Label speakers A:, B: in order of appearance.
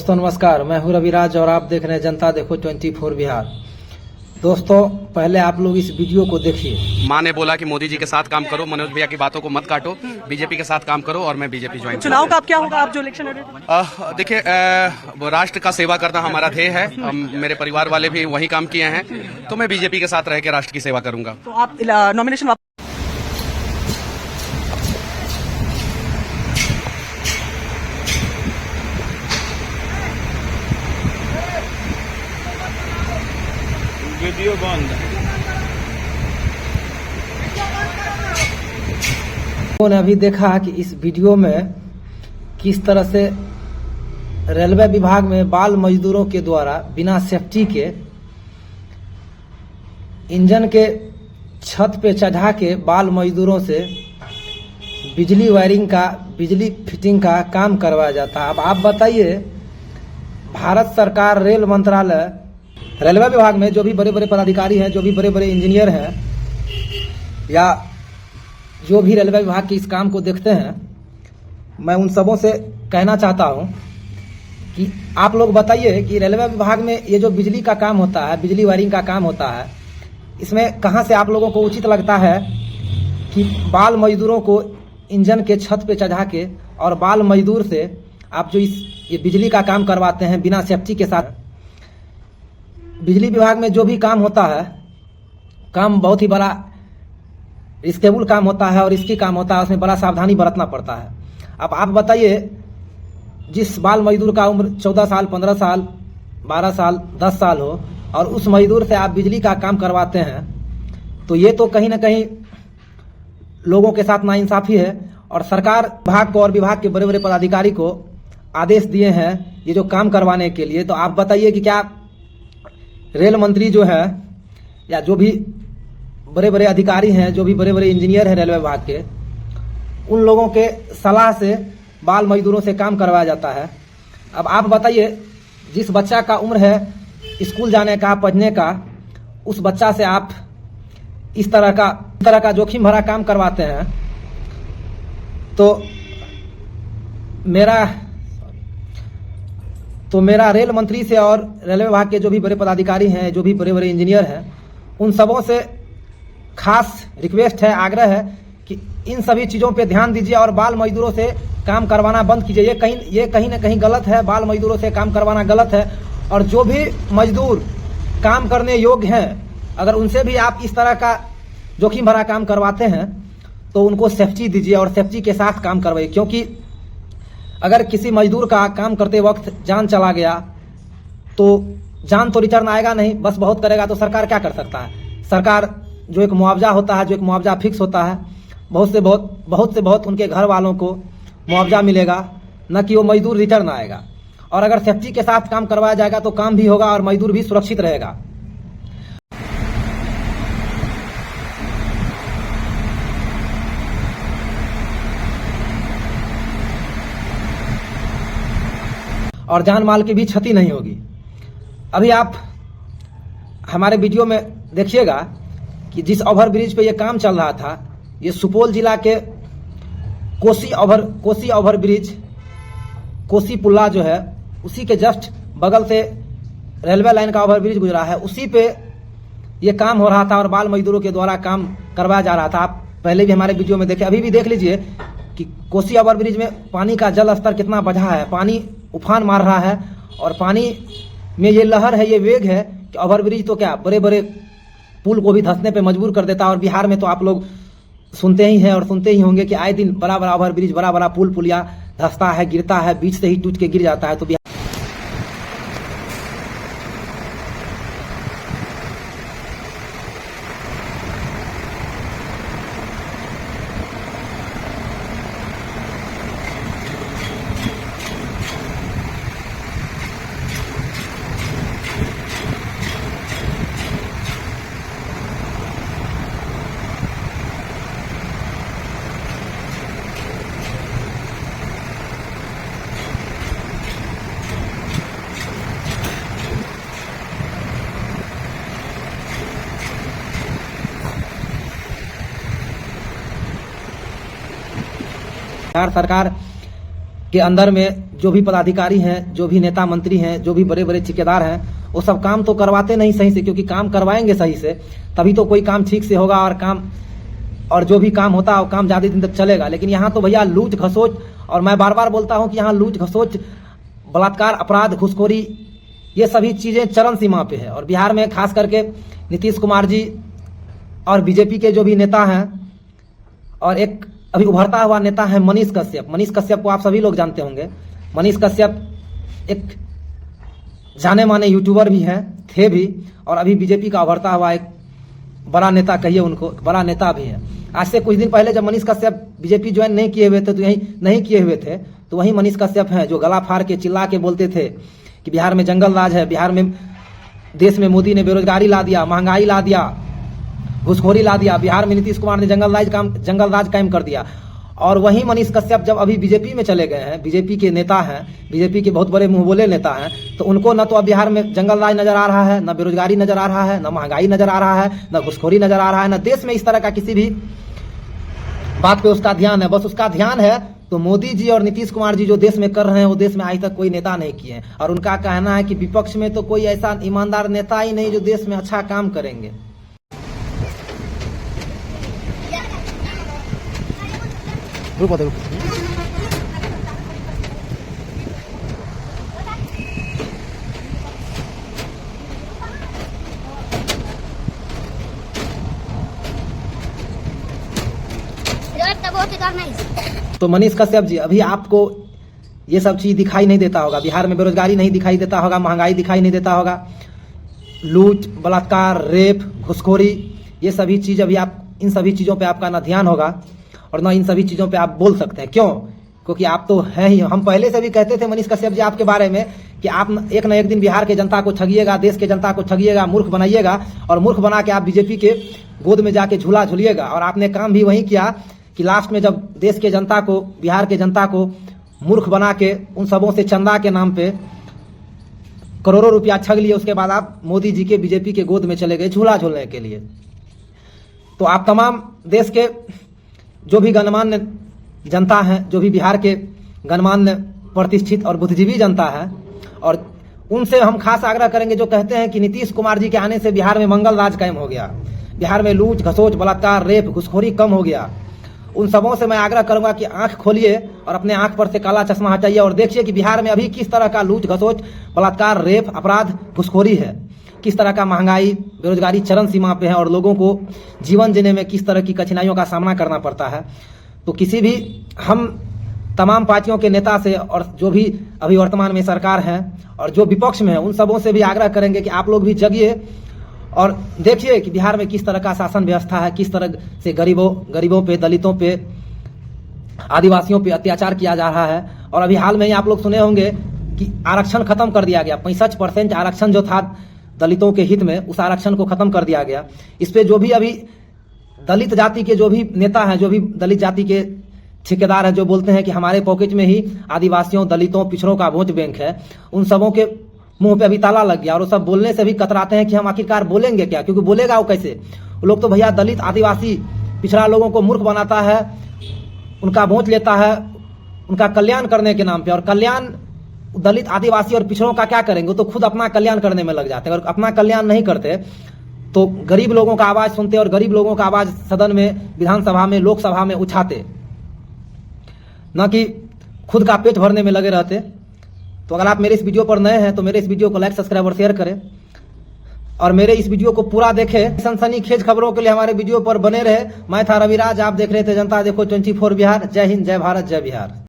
A: दोस्तों नमस्कार, मैं हूं रविराज और आप देख रहे हैं जनता देखो 24 बिहार। दोस्तों पहले आप लोग इस वीडियो को देखिए।
B: माँ ने बोला कि मोदी जी के साथ काम करो, मनोज भैया की बातों को मत काटो, बीजेपी के साथ काम करो और मैं बीजेपी ज्वाइन।
C: चुनाव का अब क्या होगा? आप जो इलेक्शन लड़ रहे हैं?
B: देखिए, राष्ट्र का सेवा करना हमारा ध्येय है। मेरे परिवार वाले भी वही काम किए हैं, तो मैं बीजेपी के साथ रह के राष्ट्र की सेवा करूंगा।
C: तो आप नॉमिनेशन
D: वीडियो बंद।
A: उन्होंने अभी देखा कि इस वीडियो में किस तरह से रेलवे विभाग में बाल मजदूरों के द्वारा बिना सेफ्टी के इंजन के छत पे चढ़ा के बाल मजदूरों से बिजली वायरिंग का, बिजली फिटिंग का काम करवाया जाता है। अब आप बताइए, भारत सरकार रेल मंत्रालय, रेलवे विभाग में जो भी बड़े बड़े पदाधिकारी हैं, जो भी बड़े बड़े इंजीनियर हैं या जो भी रेलवे विभाग के इस काम को देखते हैं, मैं उन सबों से कहना चाहता हूं कि आप लोग बताइए कि रेलवे विभाग में ये जो बिजली का काम होता है, बिजली वायरिंग का काम होता है, इसमें कहां से आप लोगों को उचित लगता है कि बाल मजदूरों को इंजन के छत पे चढ़ा के और बाल मजदूर से आप जो ये बिजली का काम करवाते हैं बिना सेफ्टी के साथ। बिजली विभाग में जो भी काम होता है, काम बहुत ही बड़ा रिस्केबल काम होता है और रिस्की काम होता है, उसमें बड़ा सावधानी बरतना पड़ता है। अब आप बताइए, जिस बाल मजदूर का उम्र 14 साल, 15 साल, 12 साल, 10 साल हो और उस मजदूर से आप बिजली का काम करवाते हैं, तो ये तो कहीं ना कहीं लोगों के साथ नाइंसाफी है। और सरकार विभाग को और विभाग के बड़े बड़े पदाधिकारी को आदेश दिए हैं ये जो काम करवाने के लिए। तो आप बताइए कि क्या रेल मंत्री जो है या जो भी बड़े बड़े अधिकारी हैं, जो भी बड़े बड़े इंजीनियर हैं रेलवे विभाग के, उन लोगों के सलाह से बाल मजदूरों से काम करवाया जाता है। अब आप बताइए, जिस बच्चा का उम्र है स्कूल जाने का, पढ़ने का, उस बच्चा से आप इस तरह का जोखिम भरा काम करवाते हैं, तो मेरा रेल मंत्री से और रेलवे विभाग के जो भी बड़े पदाधिकारी हैं, जो भी बड़े बड़े इंजीनियर हैं, उन सबों से खास रिक्वेस्ट है, आग्रह है कि इन सभी चीज़ों पे ध्यान दीजिए और बाल मजदूरों से काम करवाना बंद कीजिए। ये कहीं ना कहीं गलत है, बाल मजदूरों से काम करवाना गलत है। और जो भी मजदूर काम करने योग्य हैं, अगर उनसे भी आप इस तरह का जोखिम भरा काम करवाते हैं तो उनको सेफ्टी दीजिए और सेफ्टी के साथ काम करवाइए। क्योंकि अगर किसी मजदूर का काम करते वक्त जान चला गया तो जान तो रिटर्न आएगा नहीं, बस बहुत करेगा तो सरकार क्या कर सकता है? सरकार जो एक मुआवजा होता है, जो एक मुआवजा फिक्स होता है, बहुत से बहुत उनके घर वालों को मुआवजा मिलेगा, न कि वो मजदूर रिटर्न आएगा। और अगर सेफ्टी के साथ काम करवाया जाएगा तो काम भी होगा और मजदूर भी सुरक्षित रहेगा। और जान माल की भी क्षति नहीं होगी। अभी आप हमारे वीडियो में देखिएगा कि जिस ओवर ब्रिज पे ये काम चल रहा था, ये सुपौल जिला के कोसी ओवर ब्रिज, कोसी पुल्ला जो है, उसी के जस्ट बगल से रेलवे लाइन का ओवर ब्रिज गुजरा है, उसी पे ये काम हो रहा था और बाल मजदूरों के द्वारा काम करवाया जा रहा था। आप पहले भी हमारे वीडियो में देखे, अभी भी देख लीजिए कि कोसी ओवर ब्रिज में पानी का जल स्तर कितना बढ़ा है, पानी उफान मार रहा है और पानी में ये लहर है, ये वेग है कि ओवर ब्रिज तो क्या बड़े बड़े पुल को भी धंसने पे मजबूर कर देता है। और बिहार में तो आप लोग सुनते ही हैं और सुनते ही होंगे कि आए दिन बड़ा बड़ा ओवर ब्रिज, बड़ा बड़ा पुल पुलिया धंसता है, गिरता है, बीच से ही टूट के गिर जाता है। तो बिहार सरकार के अंदर में जो भी पदाधिकारी हैं, जो भी नेता मंत्री हैं, जो भी बड़े बड़े ठेकेदार हैं, वो सब काम तो करवाते नहीं सही से, क्योंकि काम करवाएंगे सही से तभी तो कोई काम ठीक से होगा और जो भी काम होता है वो काम ज़्यादा दिन तक चलेगा। लेकिन यहाँ तो भैया लूट घसोच, और मैं बार बार बोलता हूँ कि यहाँ लूट घसोच, बलात्कार, अपराध, घुसखोरी, ये सभी चीज़ें चरम सीमा पे है। और बिहार में खास करके नीतीश कुमार जी और बीजेपी के जो भी नेता हैं, और एक अभी उभरता हुआ नेता है मनीष कश्यप। मनीष कश्यप को आप सभी लोग जानते होंगे। मनीष कश्यप एक जाने माने यूट्यूबर भी हैं, थे भी, और अभी बीजेपी का उभरता हुआ एक बड़ा नेता, कहिए उनको, बड़ा नेता भी है। आज से कुछ दिन पहले जब मनीष कश्यप बीजेपी ज्वाइन नहीं किए हुए थे, तो वही मनीष कश्यप हैं जो गला फाड़ के चिल्ला के बोलते थे कि बिहार में जंगल राज है, बिहार में देश में मोदी ने बेरोजगारी ला दिया, महंगाई ला दिया, घुसखोरी ला दिया, बिहार में नीतीश कुमार ने जंगल राज कायम कर दिया। और वही मनीष कश्यप जब अभी बीजेपी में चले गए हैं, बीजेपी के नेता हैं, बीजेपी के बहुत बड़े मुंह बोले नेता हैं, तो उनको न तो अब बिहार में जंगल राज नजर आ रहा है, न बेरोजगारी नजर आ रहा है, न महंगाई नजर आ रहा है, न घुसखोरी नजर आ रहा है, न देश में इस तरह का किसी भी बात पे उसका ध्यान है। बस उसका ध्यान है तो मोदी जी और नीतीश कुमार जी जो देश में कर रहे हैं वो देश में आज तक कोई नेता नहीं किए हैं। और उनका कहना है कि विपक्ष में तो कोई ऐसा ईमानदार नेता ही नहीं जो देश में अच्छा काम करेंगे। तो मनीष कश्यप जी, अभी आपको ये सब चीज दिखाई नहीं देता होगा, बिहार में बेरोजगारी नहीं दिखाई देता होगा, महंगाई दिखाई नहीं देता होगा, लूट, बलात्कार, रेप, घुसखोरी, ये सभी चीज अभी आप, इन सभी चीजों पे आपका ना ध्यान होगा और ना इन सभी चीजों पे आप बोल सकते हैं। क्यों? क्योंकि आप तो हैं ही। हम पहले से भी कहते थे मनीष कश्यप जी आपके बारे में कि आप एक न एक दिन बिहार के जनता को ठगिएगा, देश के जनता को ठगिएगा, मूर्ख बनाइएगा, और मूर्ख बना के आप बीजेपी के गोद में जाके झूला झूलिएगा। और आपने काम भी वही किया कि लास्ट में जब देश के जनता को, बिहार के जनता को मूर्ख बना के उन सबों से चंदा के नाम पे करोड़ों रुपया ठग लिए, उसके बाद आप मोदी जी के, बीजेपी के गोद में चले गए झूला झूलने के लिए। तो आप तमाम देश के जो भी गणमान्य जनता है, जो भी बिहार के गणमान्य, प्रतिष्ठित और बुद्धिजीवी जनता है, और उनसे हम खास आग्रह करेंगे जो कहते हैं कि नीतीश कुमार जी के आने से बिहार में मंगल राज कायम हो गया, बिहार में लूट, घसोच, बलात्कार, रेप, घुसखोरी कम हो गया। उन सबों से मैं आग्रह करूंगा कि आंख खोलिए और अपने आंख पर से काला चश्मा हटाइए और देखिए कि बिहार में अभी किस तरह का लूट, घसोच, बलात्कार, रेप, अपराध, घुसखोरी है, किस तरह का महंगाई, बेरोजगारी चरम सीमा पे है, और लोगों को जीवन जीने में किस तरह की कठिनाइयों का सामना करना पड़ता है। तो किसी भी, हम तमाम पार्टियों के नेता से और जो भी अभी वर्तमान में सरकार है और जो विपक्ष में है, उन सबों से भी आग्रह करेंगे कि आप लोग भी जगिए और देखिए कि बिहार में किस तरह का शासन व्यवस्था है, किस तरह से गरीबों पे, दलितों पे, आदिवासियों पे अत्याचार किया जा रहा है। और अभी हाल में ही आप लोग सुने होंगे कि आरक्षण खत्म कर दिया गया, 65% आरक्षण जो था दलितों के हित में, उस आरक्षण को खत्म कर दिया गया। इस पे जो भी अभी दलित जाति के जो भी नेता हैं, जो भी दलित जाति के ठेकेदार हैं, जो बोलते हैं कि हमारे पॉकेट में ही आदिवासियों, दलितों, पिछड़ों का वोट बैंक है, उन सबों के मुंह पे अभी ताला लग गया और वो सब बोलने से भी कतराते हैं कि हम आखिरकार बोलेंगे क्या, क्योंकि बोलेगा वो कैसे। वो लोग तो भैया दलित, आदिवासी, पिछड़ा लोगों को मूर्ख बनाता है, उनका वोट लेता है उनका कल्याण करने के नाम पे। और कल्याण दलित, आदिवासी और पिछड़ों का क्या करेंगे? तो खुद अपना कल्याण करने में लग जाते हैं, और अपना कल्याण नहीं करते तो गरीब लोगों का आवाज सुनते और गरीब लोगों का आवाज सदन में, विधानसभा में, लोकसभा में उठाते, न कि खुद का पेट भरने में लगे रहते। तो अगर आप मेरे इस वीडियो पर नए हैं तो मेरे इस वीडियो को लाइक, सब्सक्राइब और शेयर करें, और मेरे इस वीडियो को पूरा देखें। सनसनीखेज खबरों के लिए हमारे वीडियो पर बने रहे। मैं था रविराज, आप देख रहे थे जनता देखो 24 बिहार। जय हिंद, जय भारत, जय बिहार।